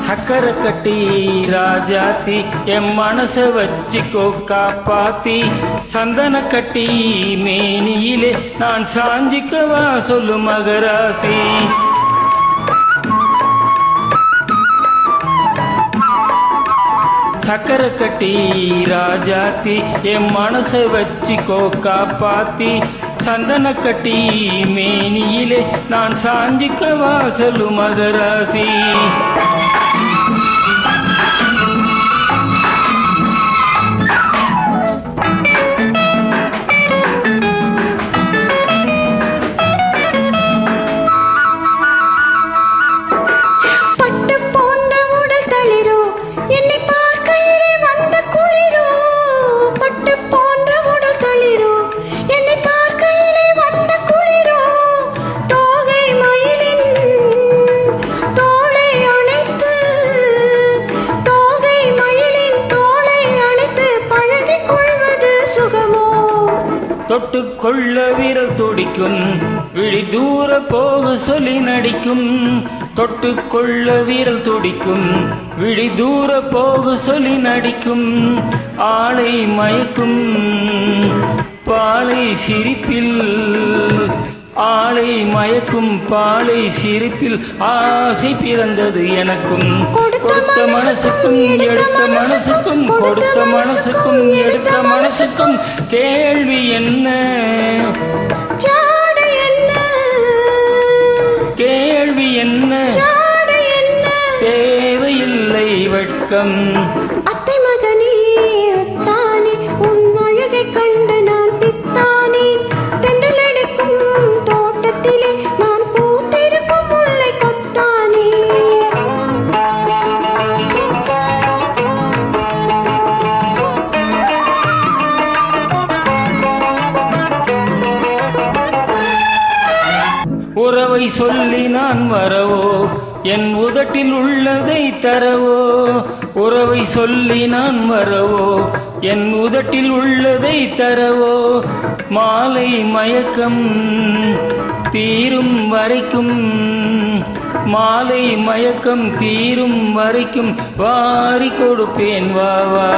சக்கரை கட்டி ராஜாத்தி என் மனச வச்சுக்கோ காப்பாத்தி சந்தன கட்டி மேனியிலே நான் சாஞ்சிக்கவா சொல்லு மகராசி. சக்கரை கட்டி ராஜாத்தி என் மனச வச்சுக்கோ காப்பாத்தி சந்தன கட்டி மேனியிலே நான் சாஞ்சிக்கவா சொல்லு மகராசி. தொட்டுக்கொள்ள விரல் துடிக்கும் விழி தூர போக சொல்லி நடிக்கும். தொட்டுக்கொள்ள விரல் துடிக்கும் விழி தூர போக சொல்லி நடிக்கும். ஆளை மயக்கும் பாலை சிரிப்பில் ஆளை மயக்கும் பாலை சிரிப்பில் ஆசை பிறந்தது எனக்கும். கொடுத்த மனசுக்கும் எடுத்த மனசுக்கும் கொடுத்த மனசுக்கும் எடுத்த மனசுக்கும் கேள்வி என்ன கேள்வி என்ன தேவையில்லை வெட்கம். அத்தை மகனே அத்தானே உன் அழகை கண்டு நான் பித்தானே. தென்றலடிக்கும் தோட்டத்திலே நான் பூத்திருக்கும் முல்லை கொத்தானே. உறவை சொல்லி நான் வரவோ என் உதட்டில் உள்ளதை தரவோ. உறவை சொல்லி நான் வரவோ என் உதட்டில் உள்ளதை தரவோ. மாலை மயக்கம் தீரும் வரைக்கும் மாலை மயக்கம் தீரும் வரைக்கும் வாரி கொடுப்பேன் வா வா.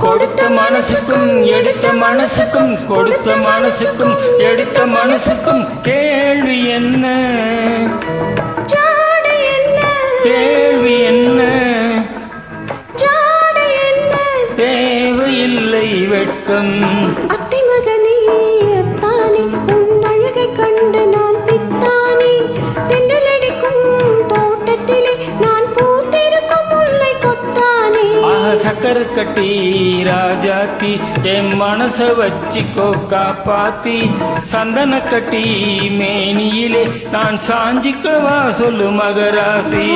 கொடுத்த மனசுக்கும் எடுத்த மனசுக்கும் கொடுத்த மனசுக்கும் எடுத்த மனசுக்கும் கேள்வி என்ன கேள்வி என்ன தேவையில்லை வெட்கம். அத்தை மகனே அத்தானே உன் அழகை கண்டு நான் பித்தானே. தென்றலடிக்கும் தோட்டத்திலே நான் பூத்திருக்கும் முல்லை கொத்தானே. சக்கரை கட்டி ராஜாத்தி என் மனச வச்சுக்கோ காப்பாத்தி சந்தன கட்டி மேனியிலே நான் சாஞ்சிக்கவா சொல்லு மகராசி.